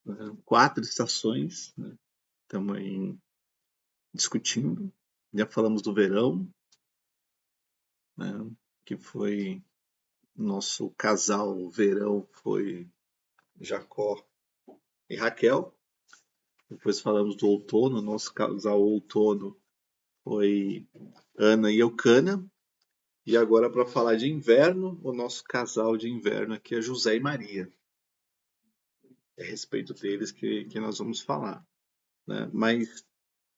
né? 4 estações, né? Estamos aí discutindo. Já falamos do verão, né? Que foi nosso casal verão foi Jacó e Raquel. Depois falamos do outono, nosso casal outono foi Ana e Eucana. E agora, para falar de inverno, o nosso casal de inverno aqui é José e Maria. É a respeito deles que nós vamos falar, né? Mas,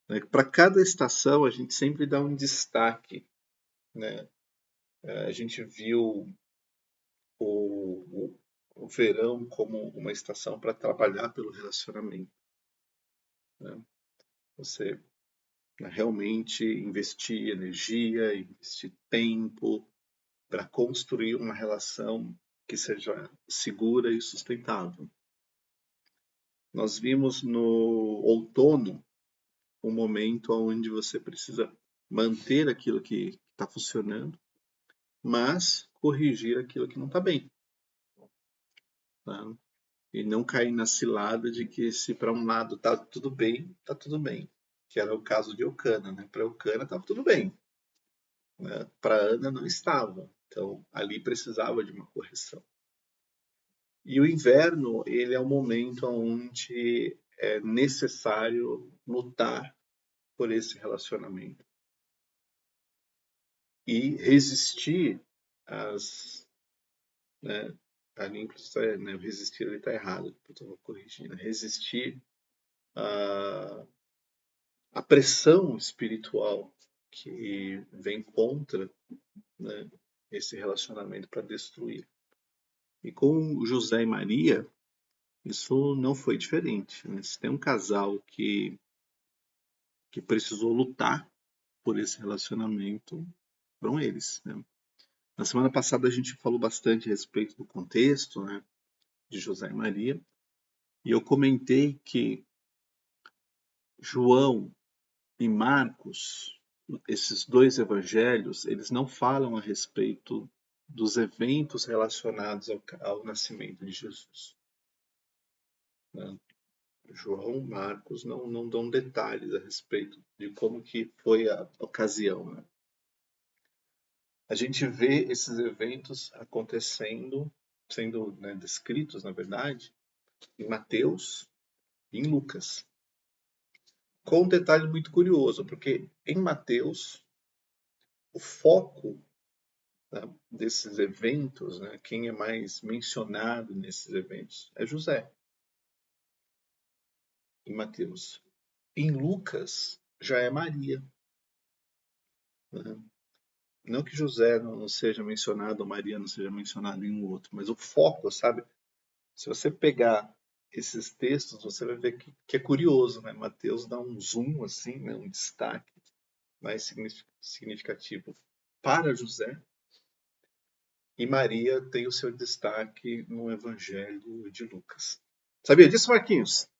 né, para cada estação a gente sempre dá um destaque, né? A gente viu o verão como uma estação para trabalhar pelo relacionamento, né? Você, né, realmente investir energia, investir tempo para construir uma relação que seja segura e sustentável. Nós vimos no outono um momento onde você precisa manter aquilo que está funcionando, mas corrigir aquilo que não está bem, tá? E não cair na cilada de que se para um lado está tudo bem. Que era o caso de Eucana, né? Para Eucana estava tudo bem, né? Para Ana não estava. Então ali precisava de uma correção. E o inverno, ele é o momento onde é necessário lutar por esse relacionamento e resistir às, né, ali inclusive, né, resistir ele está errado, eu estou corrigindo, resistir à pressão espiritual que vem contra, né, esse relacionamento para destruir. E com José e Maria, isso não foi diferente, né? Se tem um casal que precisou lutar por esse relacionamento, foram eles, né? Na semana passada a gente falou bastante a respeito do contexto, né, de José e Maria, e eu comentei que João e Marcos, esses dois evangelhos, eles não falam a respeito dos eventos relacionados ao nascimento de Jesus, né? João e Marcos não dão detalhes a respeito de como que foi a ocasião, né? A gente vê esses eventos acontecendo, sendo, né, descritos, na verdade, em Mateus e em Lucas. Com um detalhe muito curioso, porque em Mateus, o foco, né, desses eventos, né, quem é mais mencionado nesses eventos é José, em Mateus. Em Lucas, já é Maria, né? Não que José não seja mencionado, ou Maria não seja mencionado em um outro, mas o foco, sabe? Se você pegar esses textos, você vai ver que é curioso, né? Mateus dá um zoom, assim, né? Um destaque mais significativo para José, e Maria tem o seu destaque no Evangelho de Lucas. Sabia disso, Marquinhos?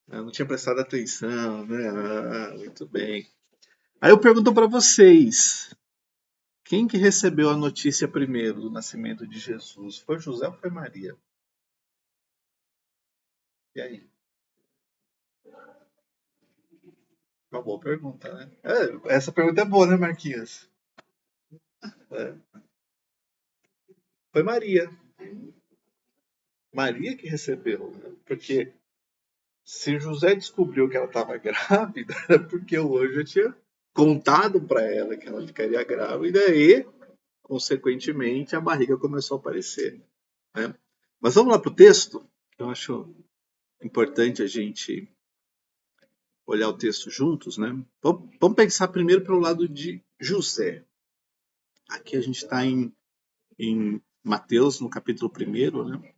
Eu não tinha prestado atenção, né? Muito bem. Aí eu pergunto para vocês, quem que recebeu a notícia primeiro do nascimento de Jesus? Foi José ou foi Maria? E aí? Uma boa pergunta, né? Essa pergunta é boa, né, Marquinhos? É, foi Maria. Maria que recebeu, né? Porque se José descobriu que ela estava grávida, era porque o anjo tinha contado para ela que ela ficaria grávida e, consequentemente, a barriga começou a aparecer, né? Mas vamos lá para o texto, que eu acho importante a gente olhar o texto juntos, né? Vamos pensar primeiro pelo lado de José. Aqui a gente está em Mateus, no capítulo 1, né?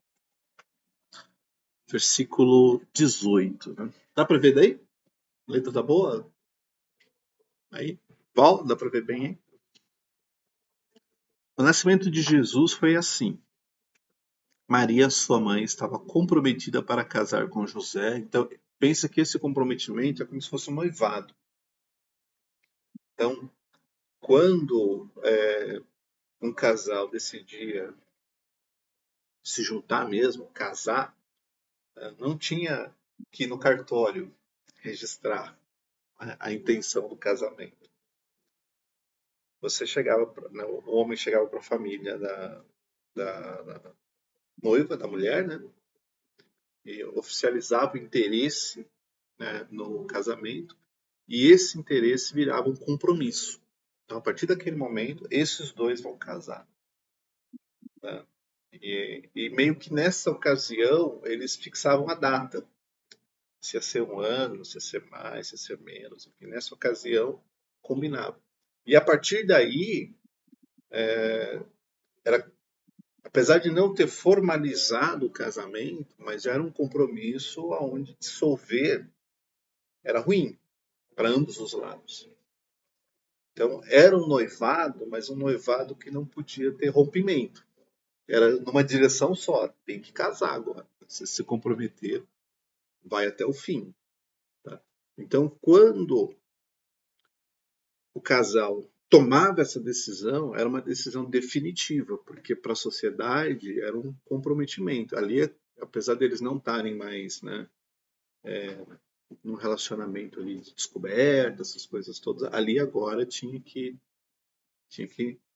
Versículo 18. Né? Dá para ver daí? A letra tá boa? Aí, Paulo, dá para ver bem, hein? O nascimento de Jesus foi assim. Maria, sua mãe, estava comprometida para casar com José. Então, pensa que esse comprometimento é como se fosse um noivado. Então, quando um casal decidia se juntar mesmo, casar, Não tinha que ir no cartório registrar a intenção do casamento. Você chegava, né, o homem chegava para a família da noiva, da mulher, né, e oficializava o interesse, né, no casamento, e esse interesse virava um compromisso. Então, a partir daquele momento, esses dois vão casar. Né? E meio que nessa ocasião, eles fixavam a data. Se ia ser um ano, se ia ser mais, se ia ser menos. Enfim, nessa ocasião, combinava. E a partir daí, era, apesar de não ter formalizado o casamento, mas já era um compromisso onde dissolver era ruim para ambos os lados. Então, era um noivado, mas um noivado que não podia ter rompimento. Era numa direção só, tem que casar agora. Se comprometer, vai até o fim. Tá? Então, quando o casal tomava essa decisão, era uma decisão definitiva, porque para a sociedade era um comprometimento. Ali, apesar deles não estarem mais, né, num relacionamento ali de descoberta, essas coisas todas, ali agora tinha que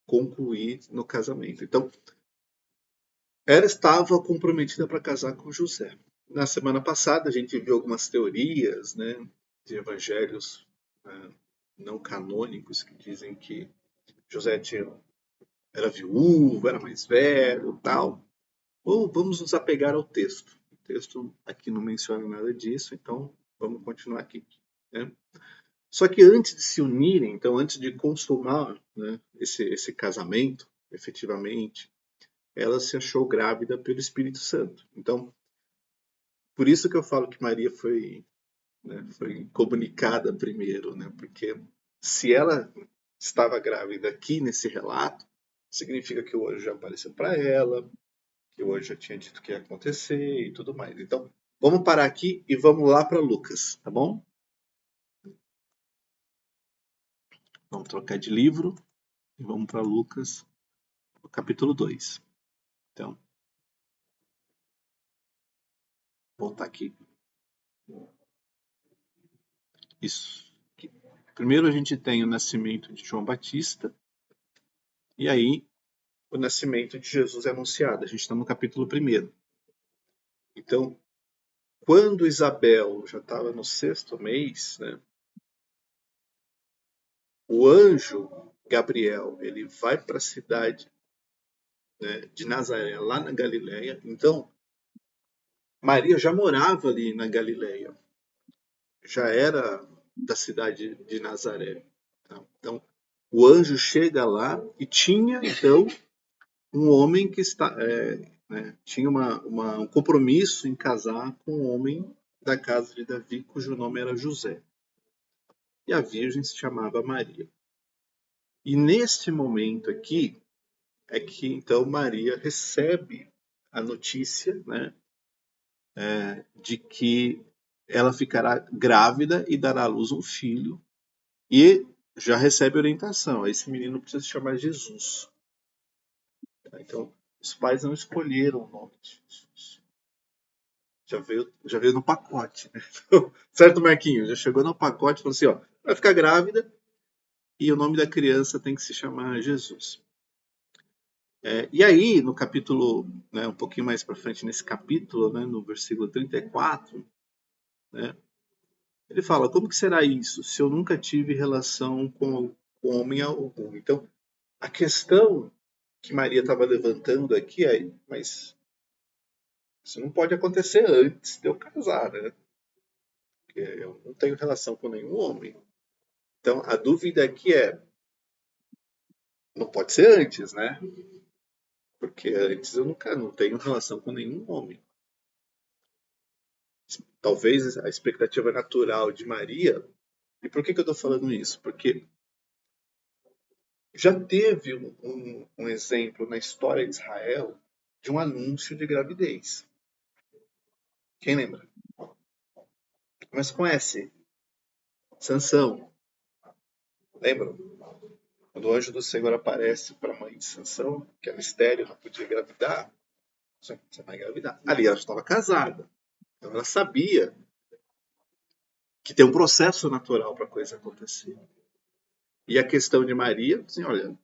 concluir no casamento. Então, ela estava comprometida para casar com José. Na semana passada, a gente viu algumas teorias, né, de evangelhos, não canônicos que dizem que José era viúvo, era mais velho, tal. Ou vamos nos apegar ao texto. O texto aqui não menciona nada disso, então vamos continuar aqui. Né? Só que antes de se unirem, então antes de consumar, né, esse casamento, efetivamente, ela se achou grávida pelo Espírito Santo. Então, por isso que eu falo que Maria foi, né, foi comunicada primeiro, né, porque se ela estava grávida aqui nesse relato, significa que o anjo já apareceu para ela, que o anjo já tinha dito que ia acontecer e tudo mais. Então, vamos parar aqui e vamos lá para Lucas, tá bom? Vamos trocar de livro e vamos para Lucas, capítulo 2. Então, vou voltar aqui. Isso. Primeiro a gente tem o nascimento de João Batista, e aí o nascimento de Jesus é anunciado. A gente está no capítulo 1. Então, quando Isabel já estava no 6º mês, né, o anjo Gabriel ele vai para a cidade, né, de Nazaré, lá na Galileia. Então, Maria já morava ali na Galileia, já era da cidade de Nazaré. Tá? Então, o anjo chega lá e tinha, então, um homem que tinha um compromisso em casar com um homem da casa de Davi, cujo nome era José. E a virgem se chamava Maria. E neste momento aqui, é que então Maria recebe a notícia, né, de que ela ficará grávida e dará à luz um filho, e já recebe orientação. Esse menino precisa se chamar Jesus. Tá? Então, os pais não escolheram o nome de Jesus. Já veio no pacote. Né? Então, certo, Marquinhos? Já chegou no pacote e falou assim: ó, vai ficar grávida e o nome da criança tem que se chamar Jesus. E aí, no capítulo, né, um pouquinho mais para frente, nesse capítulo, né, no versículo 34, né, ele fala: como que será isso se eu nunca tive relação com homem algum? Então, a questão que Maria estava levantando aqui é: mas isso não pode acontecer antes de eu casar, né? Porque eu não tenho relação com nenhum homem. Então, a dúvida aqui é: não pode ser antes, né? Porque antes eu nunca não tenho relação com nenhum homem. Talvez a expectativa natural de Maria. E por que eu estou falando isso? Porque já teve um exemplo na história de Israel de um anúncio de gravidez. Quem lembra? Mas conhece? Sansão. Lembram? Quando o anjo do Senhor aparece para a mãe de Sansão, que era estéril, não podia engravidar, você vai engravidar. Ali ela estava casada. Então, ela sabia que tem um processo natural para a coisa acontecer. E a questão de Maria, assim, olha,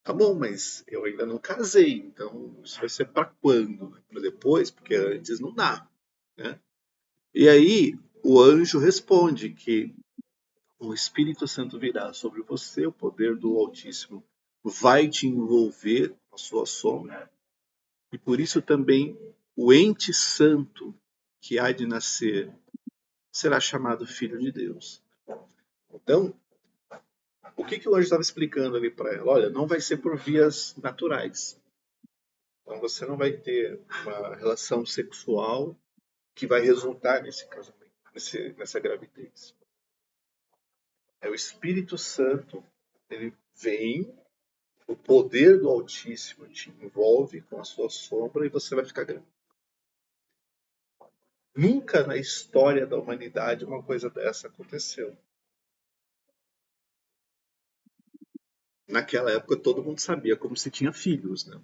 tá bom, mas eu ainda não casei, então isso vai ser para quando? Para depois? Porque antes não dá, né? E aí o anjo responde que o Espírito Santo virá sobre você, o poder do Altíssimo vai te envolver a sua sombra, e por isso também o ente santo que há de nascer será chamado Filho de Deus. Então, o que o anjo estava explicando ali para ela? Olha, não vai ser por vias naturais. Então você não vai ter uma relação sexual que vai resultar nesse casamento, nessa gravidez. É o Espírito Santo, ele vem, o poder do Altíssimo te envolve com a sua sombra e você vai ficar grande. Nunca na história da humanidade uma coisa dessa aconteceu. Naquela época todo mundo sabia como se tinha filhos, né?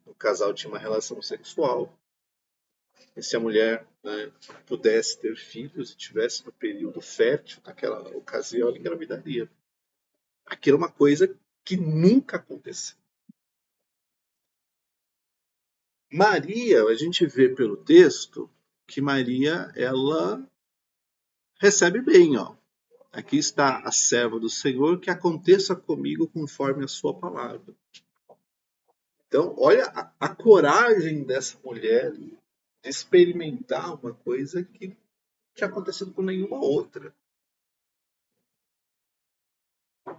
O casal tinha uma relação sexual. E se a mulher, né, pudesse ter filhos e tivesse no período fértil, naquela ocasião, ela engravidaria. Aquilo é uma coisa que nunca aconteceu. Maria, a gente vê pelo texto que Maria, ela recebe bem, ó. Aqui está a serva do Senhor, que aconteça comigo conforme a sua palavra. Então, olha a coragem dessa mulher de experimentar uma coisa que tinha acontecido com nenhuma outra.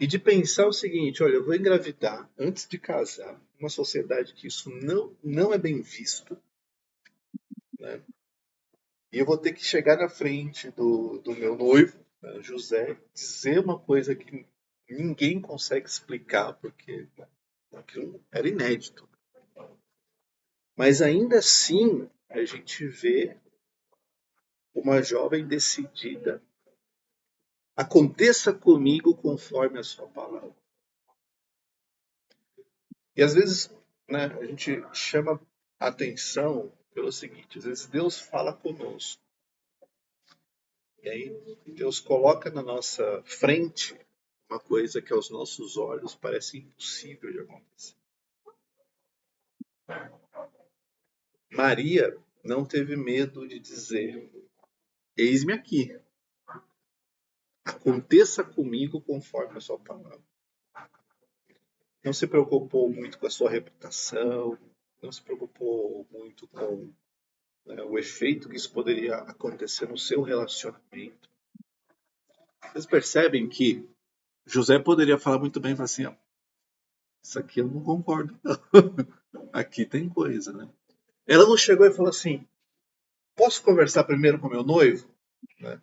E de pensar o seguinte, olha, eu vou engravidar antes de casar, uma sociedade que isso não é bem visto, né? E eu vou ter que chegar na frente do meu noivo, né, José, dizer uma coisa que ninguém consegue explicar, porque aquilo era inédito. Mas ainda assim, a gente vê uma jovem decidida. Aconteça comigo conforme a sua palavra. E às vezes, né, a gente chama a atenção pelo seguinte: às vezes Deus fala conosco. E aí Deus coloca na nossa frente uma coisa que aos nossos olhos parece impossível de acontecer. Maria não teve medo de dizer: eis-me aqui, aconteça comigo conforme a sua palavra. Não se preocupou muito com a sua reputação, não se preocupou muito com, né, o efeito que isso poderia acontecer no seu relacionamento. Vocês percebem que José poderia falar muito bem, falar assim, ó, isso aqui eu não concordo, não. Aqui tem coisa, né? Ela não chegou e falou assim, posso conversar primeiro com meu noivo? Né?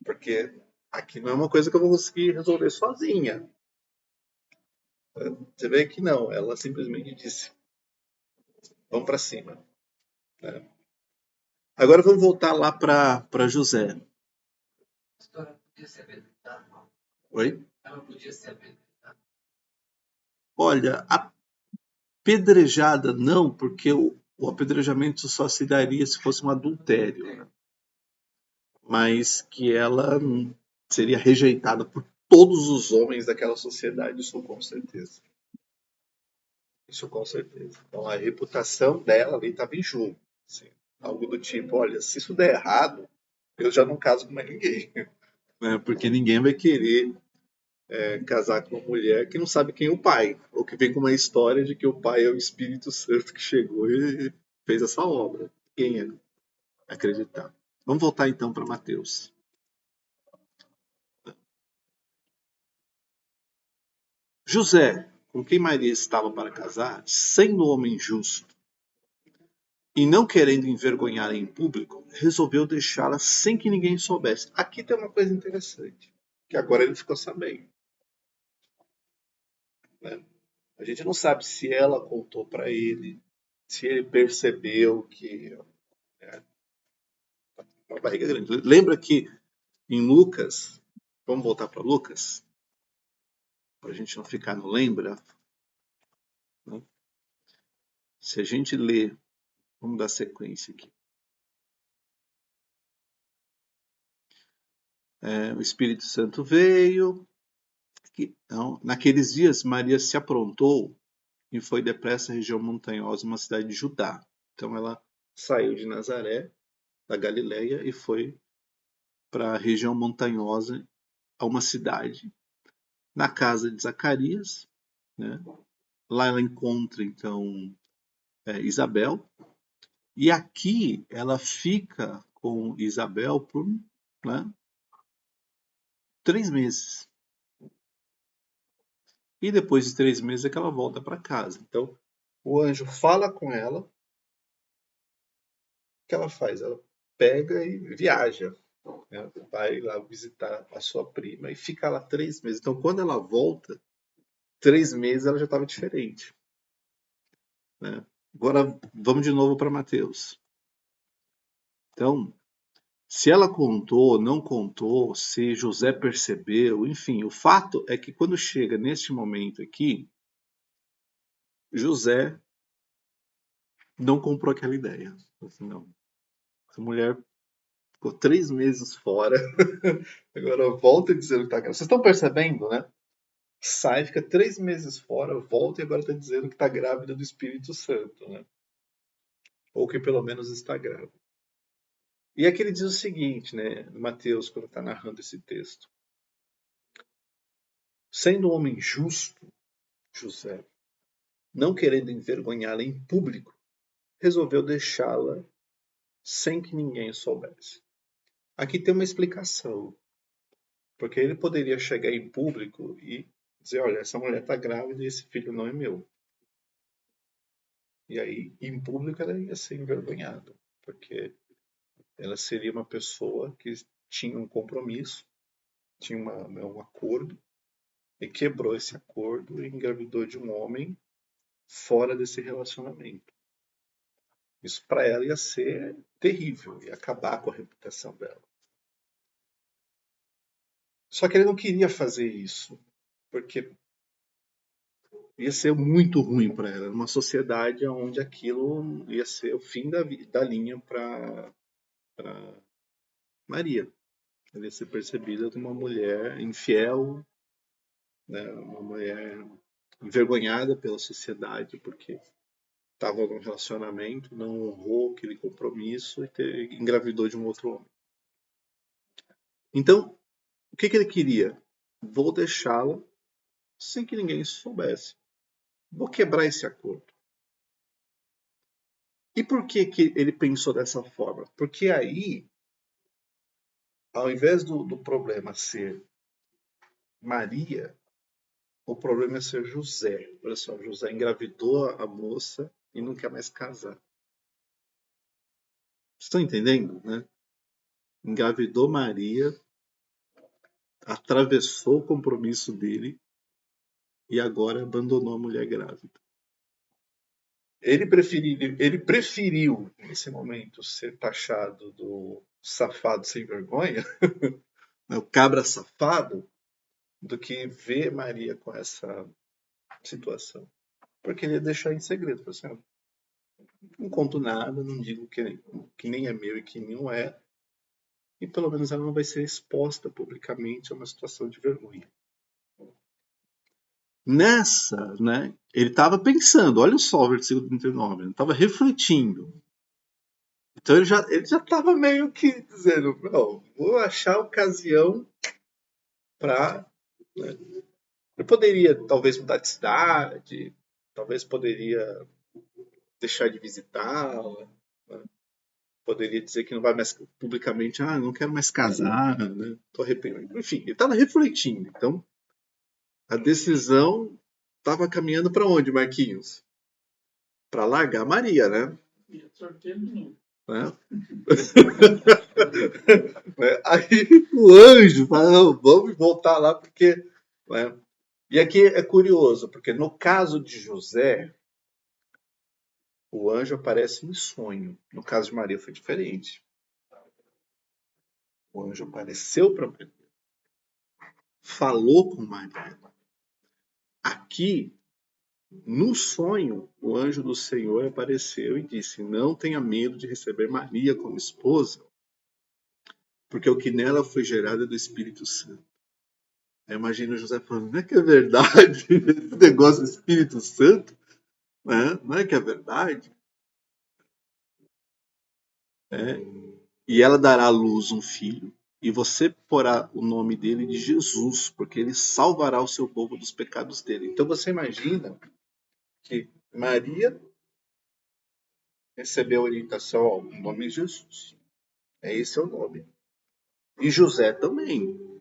Porque aqui não é uma coisa que eu vou conseguir resolver sozinha. Você vê que não, ela simplesmente disse, vamos para cima. Né? Agora vamos voltar lá para José. A história podia ser apedrejada. Oi? Ela podia ser apedrejada. Olha, apedrejada não, porque o apedrejamento só se daria se fosse um adultério, né? Mas que ela seria rejeitada por todos os homens daquela sociedade, isso com certeza. Isso com certeza. Então a reputação dela ali estava em jogo. Assim, algo do tipo, olha, se isso der errado, eu já não caso com mais ninguém. Né? Porque ninguém vai querer casar com uma mulher que não sabe quem é o pai. Ou que vem com uma história de que o pai é o Espírito Santo que chegou e fez essa obra. Quem ia acreditar? Vamos voltar então para Mateus. José, com quem Maria estava para casar, sendo homem justo e não querendo envergonhar em público, resolveu deixá-la sem que ninguém soubesse. Aqui tem uma coisa interessante, que agora ele ficou sabendo. Né? A gente não sabe se ela contou para ele, se ele percebeu que é uma barriga grande. Lembra que em Lucas, vamos voltar para Lucas, para a gente não ficar no lembra, né? Se a gente lê, vamos dar sequência aqui. O Espírito Santo veio. Então, naqueles dias, Maria se aprontou e foi depressa à região montanhosa, uma cidade de Judá. Então ela saiu de Nazaré, da Galileia, e foi para a região montanhosa, a uma cidade, na casa de Zacarias, né? Lá ela encontra, então, Isabel, e aqui ela fica com Isabel por, né, 3 meses. E depois de 3 meses é que ela volta para casa. Então, o anjo fala com ela. O que ela faz? Ela pega e viaja, né? Vai lá visitar a sua prima e fica lá 3 meses. Então, quando ela volta, 3 meses ela já estava diferente, né? Agora, vamos de novo para Mateus. Então, se ela contou, não contou, se José percebeu, enfim, o fato é que quando chega neste momento aqui, José não comprou aquela ideia. Assim, não, essa mulher ficou 3 meses fora, agora volta dizendo que está grávida. Vocês estão percebendo, né? Sai, fica 3 meses fora, volta e agora está dizendo que está grávida do Espírito Santo, né? Ou que pelo menos está grávida. E aqui ele diz o seguinte, né? Mateus, quando está narrando esse texto. Sendo um homem justo, José, não querendo envergonhá-la em público, resolveu deixá-la sem que ninguém soubesse. Aqui tem uma explicação, porque ele poderia chegar em público e dizer, olha, essa mulher está grávida e esse filho não é meu. E aí, em público, ela ia ser envergonhada, porque ela seria uma pessoa que tinha um compromisso, tinha um acordo, e quebrou esse acordo e engravidou de um homem fora desse relacionamento. Isso para ela ia ser terrível, ia acabar com a reputação dela. Só que ele não queria fazer isso, porque ia ser muito ruim para ela, numa sociedade onde aquilo ia ser o fim da linha para Maria. Ela ia ser percebida como uma mulher infiel, né, uma mulher envergonhada pela sociedade, porque estava num relacionamento, não honrou aquele compromisso e engravidou de um outro homem. Então, o que ele queria? Vou deixá-la sem que ninguém soubesse. Vou quebrar esse acordo. E por que ele pensou dessa forma? Porque aí, ao invés do problema ser Maria, o problema é ser José. Olha só, José engravidou a moça e não quer mais casar. Estão entendendo, né? Engravidou Maria, atravessou o compromisso dele e agora abandonou a mulher grávida. Ele preferiu, nesse momento, ser taxado do safado sem vergonha, o cabra safado, do que ver Maria com essa situação. Porque ele ia deixar em segredo. Assim, não conto nada, não digo que nem é meu e que não é. E pelo menos ela não vai ser exposta publicamente a uma situação de vergonha. Nessa, né, ele estava pensando, olha só o versículo 39, ele estava refletindo. Então ele já estava meio que dizendo, não, vou achar ocasião para... Né, eu poderia talvez mudar de cidade, talvez poderia deixar de visitá-la, né, poderia dizer que não vai mais publicamente, não quero mais casar, né, tô arrependido. Enfim, ele estava refletindo, então a decisão estava caminhando para onde, Marquinhos? Para largar Maria, né? Né? Aí o anjo fala, não, vamos voltar lá porque... Né? E aqui é curioso, porque no caso de José, o anjo aparece em sonho. No caso de Maria foi diferente. O anjo apareceu para Maria. Falou com Maria. Aqui, no sonho, o anjo do Senhor apareceu e disse, não tenha medo de receber Maria como esposa, porque o que nela foi gerado é do Espírito Santo. Eu imagino o José falando, não é que é verdade esse negócio do Espírito Santo? Né? Não é que é verdade? É. E ela dará à luz um filho, e você porá o nome dele de Jesus, porque ele salvará o seu povo dos pecados dele. Então você imagina que Maria recebeu a orientação, ó, o nome é Jesus. Esse é o nome. E José também.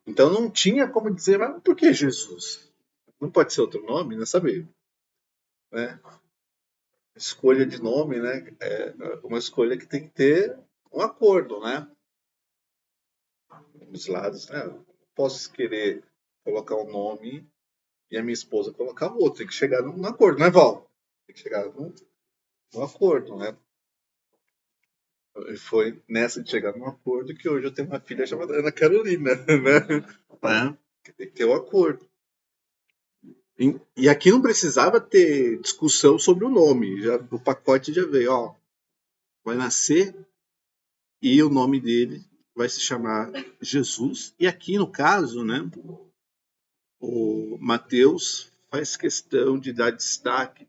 Então não tinha como dizer, mas por que Jesus? Não pode ser outro nome, né? Sabe? Né? Escolha de nome, né? É uma escolha que tem que ter um acordo, né? Dos lados, né? Não posso querer colocar um nome e a minha esposa colocar o outro. Tem que chegar num acordo, né, Val? Tem que chegar num acordo, né? E foi nessa de chegar num acordo que hoje eu tenho uma filha chamada Ana Carolina, né? Tem que ter um acordo. E aqui não precisava ter discussão sobre o nome. Já, o pacote já veio, ó. Vai nascer e o nome dele vai se chamar Jesus. E aqui, no caso, né, o Mateus faz questão de dar destaque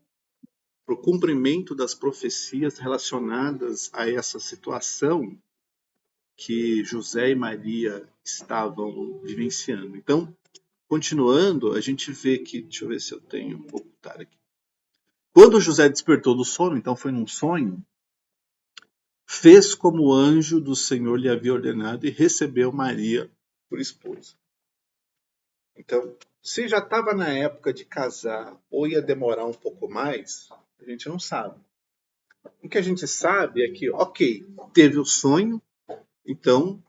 para o cumprimento das profecias relacionadas a essa situação que José e Maria estavam vivenciando. Então, continuando, a gente vê que, deixa eu ver se eu tenho, vou botar aqui. Quando José despertou do sono, então foi num sonho, fez como o anjo do Senhor lhe havia ordenado e recebeu Maria por esposa. Então, se já estava na época de casar ou ia demorar um pouco mais, a gente não sabe. O que a gente sabe é que, ok, teve o sonho, então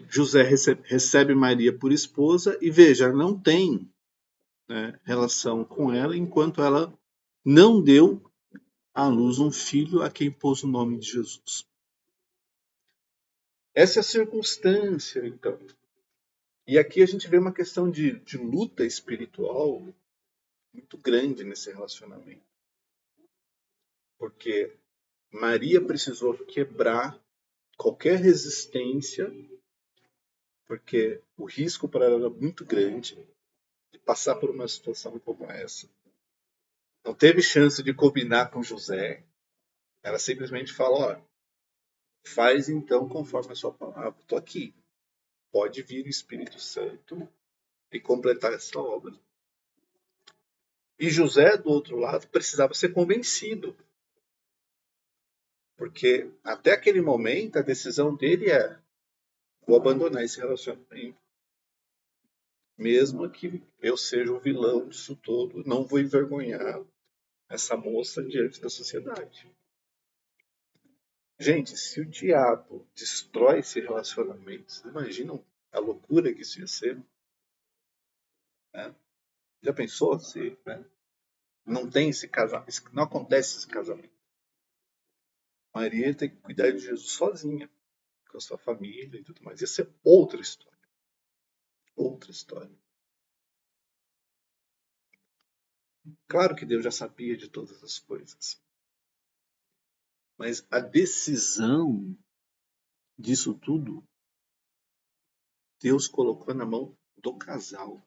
José recebe Maria por esposa e veja, não tem, né, relação com ela enquanto ela não deu à luz um filho a quem pôs o nome de Jesus. Essa é a circunstância, então. E aqui a gente vê uma questão de luta espiritual muito grande nesse relacionamento. Porque Maria precisou quebrar qualquer resistência, porque o risco para ela era muito grande de passar por uma situação como essa. Não teve chance de combinar com José. Ela simplesmente fala, ó, faz então conforme a sua palavra. Estou aqui. Pode vir o Espírito Santo e completar essa obra. E José, do outro lado, precisava ser convencido. Porque até aquele momento a decisão dele é: vou abandonar esse relacionamento. Mesmo que eu seja o vilão disso todo, não vou envergonhar essa moça diante da sociedade. Gente, se o diabo destrói esse relacionamento, vocês imaginam a loucura que isso ia ser? Né? Já pensou se, né, não tem esse casamento, não acontece esse casamento? Maria tem que cuidar de Jesus sozinha, com a sua família e tudo mais. Ia ser outra história. Outra história. Claro que Deus já sabia de todas as coisas. Mas a decisão disso tudo, Deus colocou na mão do casal.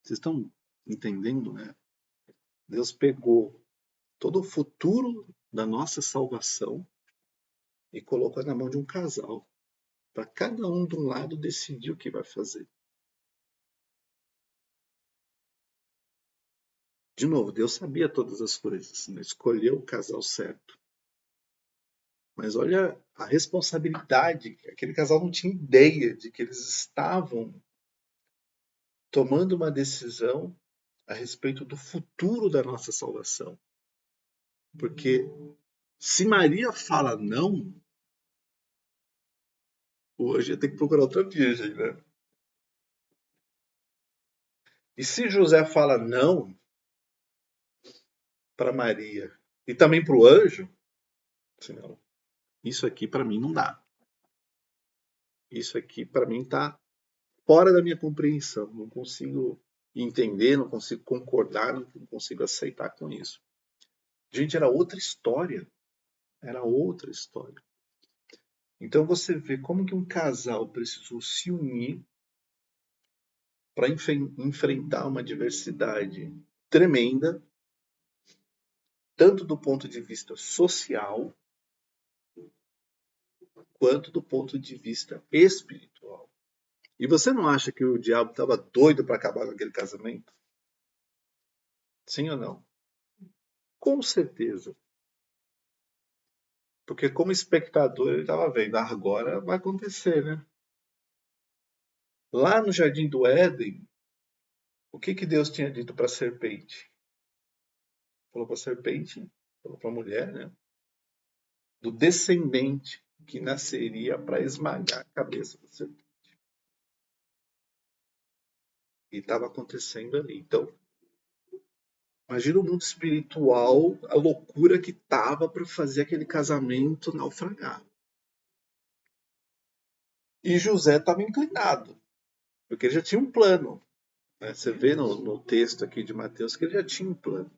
Vocês estão entendendo, né? Deus pegou todo o futuro da nossa salvação e colocou na mão de um casal. Para cada um de um lado decidir o que vai fazer. De novo, Deus sabia todas as coisas, né? Escolheu o casal certo. Mas olha a responsabilidade. Aquele casal não tinha ideia de que eles estavam tomando uma decisão a respeito do futuro da nossa salvação. Porque se Maria fala não, hoje tem que procurar outra virgem, né? E se José fala não para Maria e também para o anjo, assim, não, isso aqui para mim não dá. Isso aqui para mim está fora da minha compreensão. Não consigo entender, não consigo concordar, não consigo aceitar com isso. Gente, era outra história. Era outra história. Então você vê como que um casal precisou se unir para enfrentar uma diversidade tremenda, tanto do ponto de vista social, quanto do ponto de vista espiritual. E você não acha que o diabo estava doido para acabar com aquele casamento? Sim ou não? Com certeza. Porque como espectador ele estava vendo, agora vai acontecer, né? Lá no Jardim do Éden, o que Deus tinha dito para a serpente? Falou para a serpente, falou para a mulher, né? Do descendente que nasceria para esmagar a cabeça da serpente. E estava acontecendo ali. Então, imagina o mundo espiritual, a loucura que estava para fazer aquele casamento naufragar. E José estava inclinado, porque ele já tinha um plano. Né? Você vê no texto aqui de Mateus que ele já tinha um plano.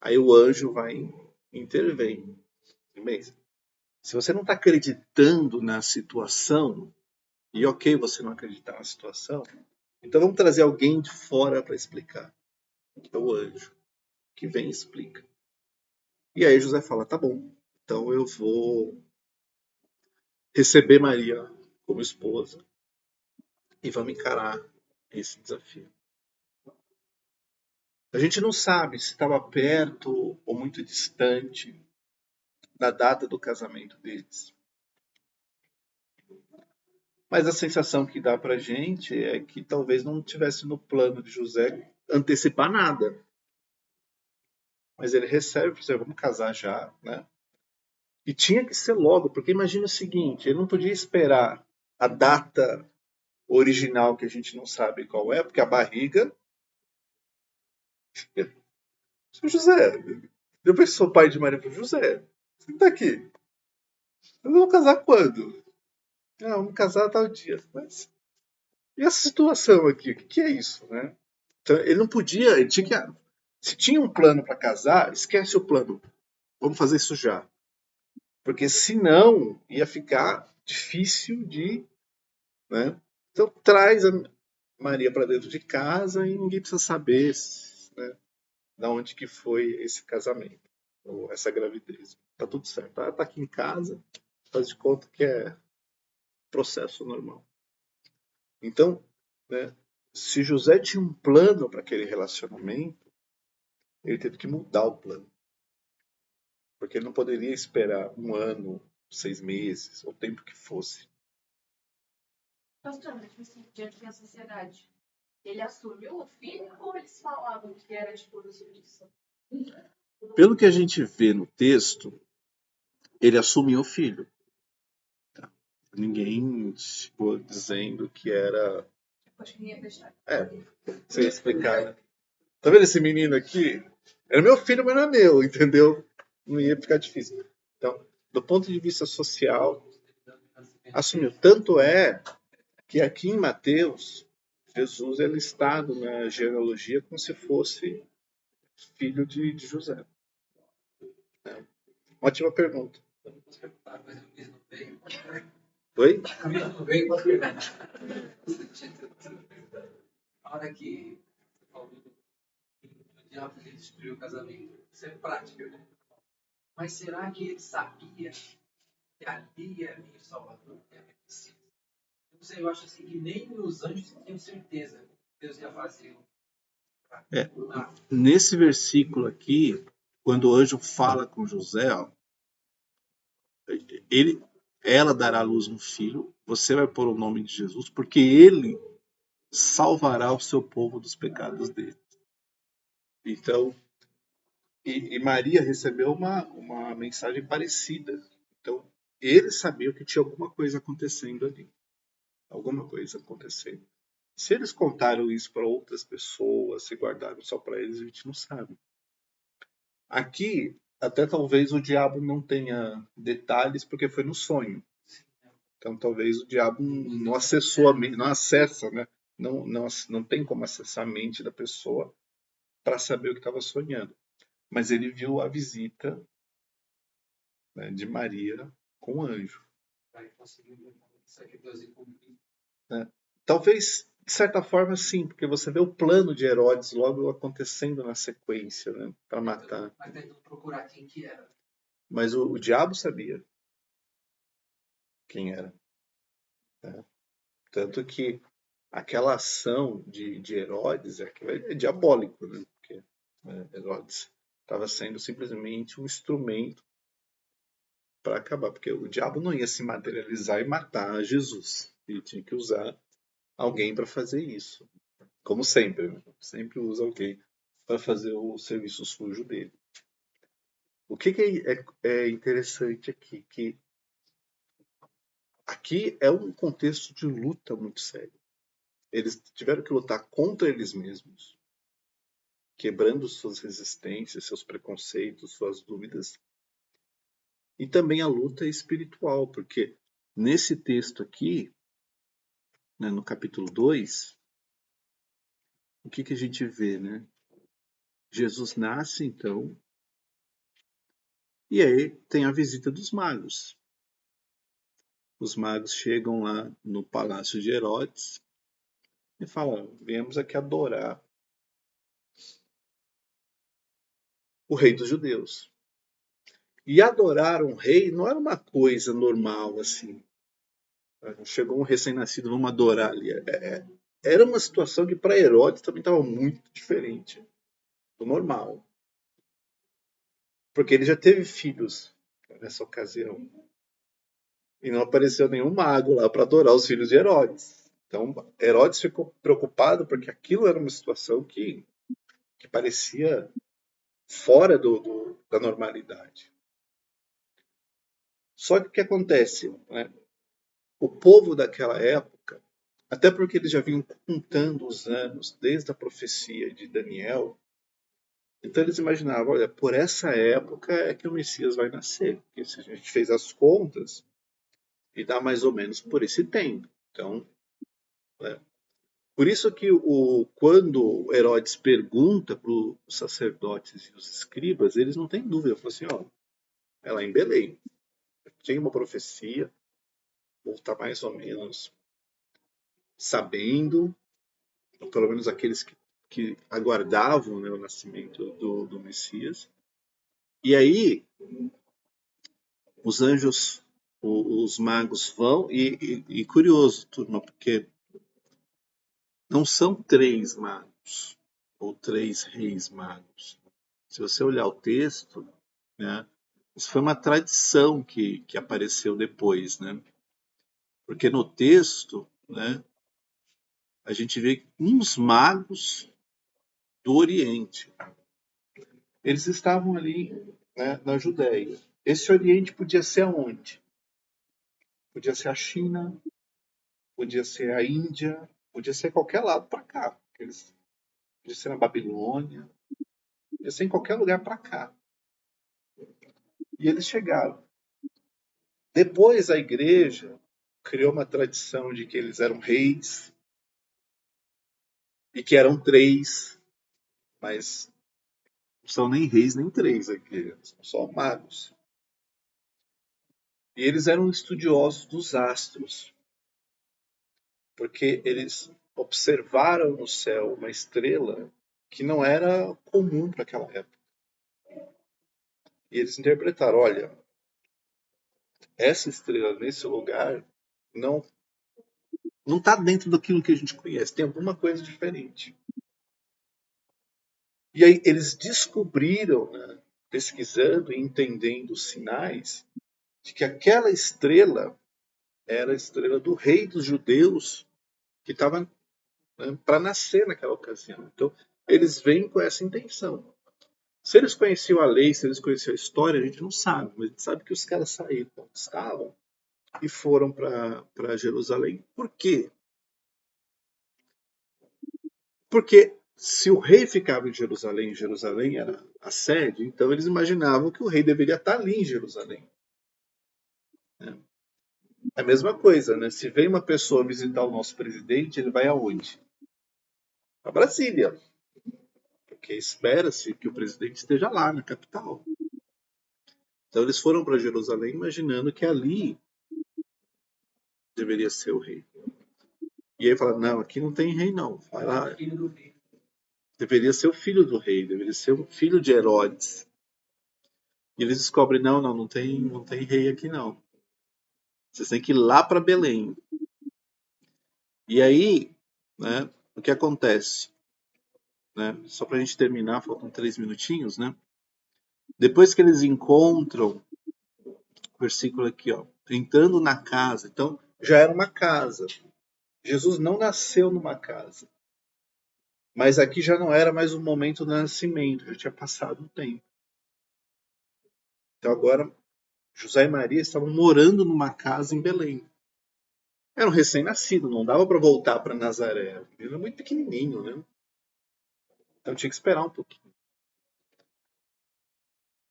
Aí o anjo vai e intervém. Se você não está acreditando na situação, e ok você não acreditar na situação, então vamos trazer alguém de fora para explicar. Que é o anjo, que vem e explica. E aí José fala, tá bom, então eu vou receber Maria como esposa e vamos encarar esse desafio. A gente não sabe se estava perto ou muito distante da data do casamento deles. Mas a sensação que dá pra gente é que talvez não tivesse no plano de José antecipar nada. Mas ele recebe, vamos casar já, né? E tinha que ser logo, porque imagina o seguinte, ele não podia esperar a data original que a gente não sabe qual é, porque a barriga... José, eu sou pai de Maria para José, você tá aqui. Vocês vão casar quando? Ah, vamos casar tal dia. Mas e essa situação aqui? O que é isso, né? Então, ele não podia, ele tinha que... Se tinha um plano para casar, esquece o plano. Vamos fazer isso já. Porque senão ia ficar difícil de... Né? Então traz a Maria para dentro de casa e ninguém precisa saber, né, da onde que foi esse casamento, ou essa gravidez. Tá tudo certo. Tá aqui em casa, faz de conta que é processo normal. Então, né, se José tinha um plano para aquele relacionamento, ele teve que mudar o plano. Porque ele não poderia esperar um ano, 6 meses, ou o tempo que fosse. Pastor, mas assim, diante da sociedade, ele assumiu o filho ou eles falavam que era tipo do serviço? Pelo que a gente vê no texto, ele assumiu o filho. Tá? Ninguém ficou dizendo que era... Acho que ninguém ia deixar. Sem explicar, né? Tá vendo esse menino aqui? Era meu filho, mas não é meu, entendeu? Não ia ficar difícil. Então, do ponto de vista social, assumiu. Tanto é que aqui em Mateus, Jesus é listado na genealogia como se fosse filho de José. Ótima pergunta. Oi? A hora que você falou do diabo que destruiu o casamento, isso é prática, né? Mas será que ele sabia que ali ia vir o Salvador, que era Messias? Não sei, eu acho assim que nem os anjos tinham certeza que Deus ia fazer. Nesse versículo aqui, quando o anjo fala com José, ó, ela dará à luz um filho, você vai pôr o nome de Jesus, porque ele salvará o seu povo dos pecados dele. Então, e Maria recebeu uma mensagem parecida. Então, ele sabia que tinha alguma coisa acontecendo ali. Alguma coisa acontecendo. Se eles contaram isso para outras pessoas, se guardaram só para eles, a gente não sabe. Aqui, até talvez o diabo não tenha detalhes, porque foi no sonho. Então, talvez o diabo não acessou a mente, não acessa, né? Não tem como acessar a mente da pessoa para saber o que estava sonhando. Mas ele viu a visita, né, de Maria com um anjo. Vai conseguir isso aqui Deus cumprir. Talvez, de certa forma, sim, porque você vê o plano de Herodes logo acontecendo na sequência, né, para matar. Mas tentando procurar quem que era. Mas o diabo sabia quem era. Né? Tanto que aquela ação de Herodes é diabólico, né? Porque Herodes estava sendo simplesmente um instrumento para acabar, porque o diabo não ia se materializar e matar Jesus. Ele tinha que usar alguém para fazer isso. Como sempre, né? Sempre usa alguém para fazer o serviço sujo dele. O que é interessante aqui? Que aqui é um contexto de luta muito sério. Eles tiveram que lutar contra eles mesmos, quebrando suas resistências, seus preconceitos, suas dúvidas. E também a luta espiritual, porque nesse texto aqui, né, no capítulo 2, o que a gente vê, né? Jesus nasce, então, e aí tem a visita dos magos. Os magos chegam lá no palácio de Herodes e falam: viemos aqui adorar o rei dos judeus. E adorar um rei não era uma coisa normal assim. Chegou um recém-nascido, vamos adorar ali. Era uma situação que para Herodes também estava muito diferente do normal. Porque ele já teve filhos nessa ocasião. E não apareceu nenhum mago lá para adorar os filhos de Herodes. Então, Herodes ficou preocupado porque aquilo era uma situação que parecia fora da normalidade. Só que o que acontece? Né? O povo daquela época, até porque eles já vinham contando os anos desde a profecia de Daniel, então eles imaginavam, olha, por essa época é que o Messias vai nascer. Porque se a gente fez as contas, e dá mais ou menos por esse tempo. Então, né? Por isso que quando Herodes pergunta para os sacerdotes e os escribas, eles não têm dúvida. Falam assim, ó, é lá em Belém. Tem uma profecia, ou está mais ou menos sabendo, ou pelo menos aqueles que aguardavam, né, o nascimento do Messias. E aí, os anjos, os magos vão, e curioso, turma, porque não são 3 magos, ou 3 reis magos. Se você olhar o texto, né, isso foi uma tradição que apareceu depois, né? Porque no texto, né, a gente vê uns magos do Oriente. Eles estavam ali, né, na Judéia. Esse Oriente podia ser aonde? Podia ser a China, podia ser a Índia, podia ser qualquer lado para cá. Podia ser na Babilônia, podia ser em qualquer lugar para cá. E eles chegaram. Depois a igreja criou uma tradição de que eles eram reis e que eram 3, mas não são nem reis nem 3 aqui, são só magos. E eles eram estudiosos dos astros, porque eles observaram no céu uma estrela que não era comum para aquela época. E eles interpretaram, olha, essa estrela nesse lugar não está dentro daquilo que a gente conhece, tem alguma coisa diferente. E aí eles descobriram, né, pesquisando e entendendo os sinais, de que aquela estrela era a estrela do rei dos judeus que estava, né, para nascer naquela ocasião. Então, eles vêm com essa intenção. Se eles conheciam a lei, se eles conheciam a história, a gente não sabe, mas a gente sabe que os caras saíram, estavam e foram para Jerusalém. Por quê? Porque se o rei ficava em Jerusalém era a sede, então eles imaginavam que o rei deveria estar ali em Jerusalém. É a mesma coisa, né? Se vem uma pessoa visitar o nosso presidente, ele vai aonde? Para Brasília. Porque espera-se que o presidente esteja lá, na capital. Então eles foram para Jerusalém imaginando que ali deveria ser o rei. E aí falaram, não, aqui não tem rei não. Vai lá. Filho do rei. Deveria ser o filho do rei, deveria ser o filho de Herodes. E eles descobrem, não tem rei aqui não. Vocês têm que ir lá para Belém. E aí, né, o que acontece? Né, só para a gente terminar, faltam 3 minutinhos, né? Depois que eles encontram, versículo aqui, ó, entrando na casa. Então, já era uma casa. Jesus não nasceu numa casa. Mas aqui já não era mais o momento do nascimento, já tinha passado um tempo. Então agora José e Maria estavam morando numa casa em Belém. Era um recém-nascido, não dava para voltar para Nazaré. Ele era muito pequenininho, né? Então tinha que esperar um pouquinho.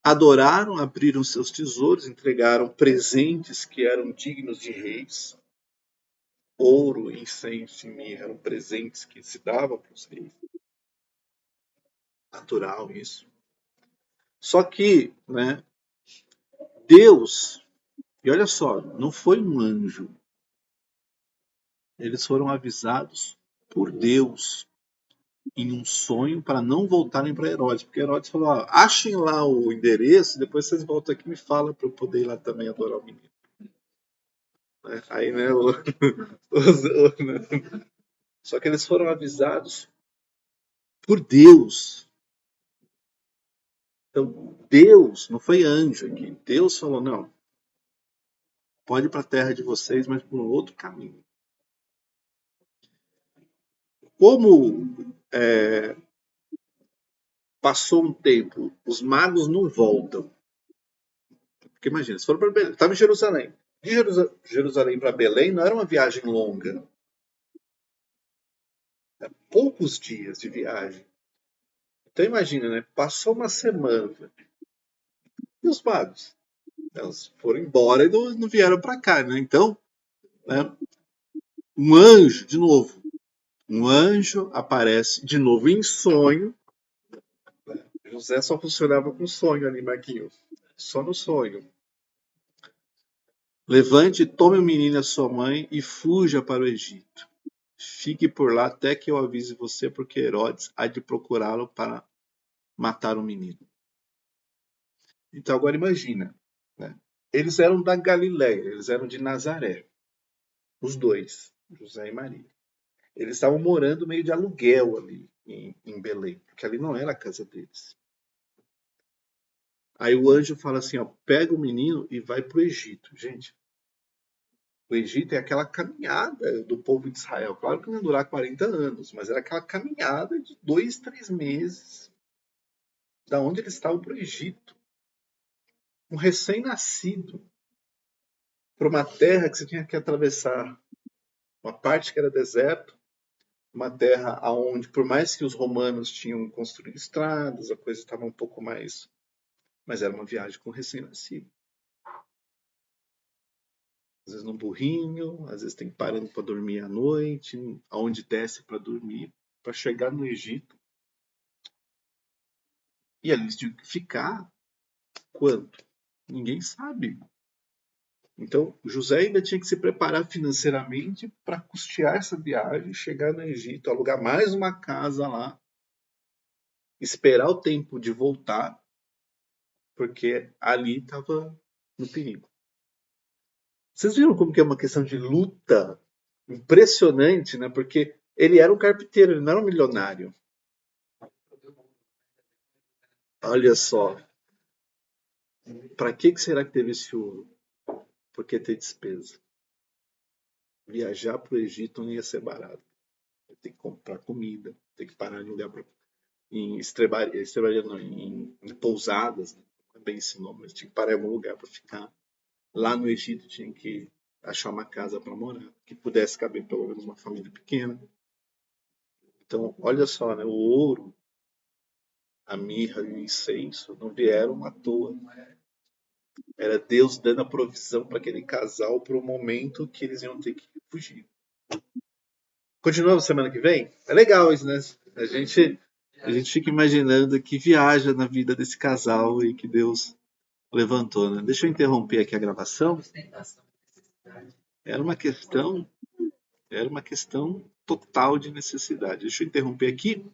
Adoraram, abriram seus tesouros, entregaram presentes que eram dignos de reis. Ouro, incenso e mirra eram presentes que se davam para os reis. Natural isso. Só que, né, Deus, e olha só, não foi um anjo. Eles foram avisados por Deus em um sonho para não voltarem para Herodes. Porque Herodes falou, ó, achem lá o endereço, depois vocês voltam aqui e me falam para eu poder ir lá também adorar o menino. Aí, né, só que eles foram avisados por Deus. Então, Deus, não foi anjo aqui. Deus falou, não, pode ir para a terra de vocês, mas por um outro caminho. Como passou um tempo, os magos não voltam. Porque imagina, eles foram para Belém, estava em Jerusalém. De Jerusalém para Belém não era uma viagem longa. Era poucos dias de viagem. Então imagina, né? Passou uma semana. E os magos? Eles foram embora e não vieram para cá, né? Então, né, um anjo, de novo, um anjo aparece de novo em sonho. José só funcionava com sonho ali, Marquinhos. Só no sonho. Levante, tome o menino e a sua mãe e fuja para o Egito. Fique por lá até que eu avise você, porque Herodes há de procurá-lo para matar o menino. Então agora imagina, né? Eles eram da Galiléia, eles eram de Nazaré. Os dois, José e Maria. Eles estavam morando meio de aluguel ali em Belém, porque ali não era a casa deles. Aí o anjo fala assim, ó, pega o menino e vai para o Egito. Gente, o Egito é aquela caminhada do povo de Israel. Claro que não ia durar 40 anos, mas era aquela caminhada de 2, 3 meses. Da onde eles estavam para o Egito. Um recém-nascido. Para uma terra que você tinha que atravessar. Uma parte que era deserto. Uma terra onde, por mais que os romanos tinham construído estradas, a coisa estava um pouco mais... Mas era uma viagem com recém-nascido. Às vezes num burrinho, às vezes tem parando para dormir à noite, aonde desce para dormir, para chegar no Egito. E ali eles tinham que ficar quanto? Ninguém sabe. Então, José ainda tinha que se preparar financeiramente para custear essa viagem, chegar no Egito, alugar mais uma casa lá, esperar o tempo de voltar, porque ali estava no perigo. Vocês viram como que é uma questão de luta impressionante, né? Porque ele era um carpinteiro, ele não era um milionário. Olha só. Para que será que teve esse ouro? Porque ter despesa. Viajar para o Egito não ia ser barato. Tem que comprar comida, tem que parar em lugar em pousadas, né? Não é bem esse nome, mas tinha que parar em algum lugar para ficar. Lá no Egito tinha que achar uma casa para morar, que pudesse caber pelo menos uma família pequena. Então, olha só, né? O ouro, a mirra e o incenso não vieram à toa. Era Deus dando a provisão para aquele casal para o momento que eles iam ter que fugir. Continuamos semana que vem? É legal isso, né? A gente fica imaginando que viaja na vida desse casal e que Deus Levantou, né? Deixa eu interromper aqui a gravação. Ostentação, necessidade. Era uma questão total de necessidade. Deixa eu interromper aqui.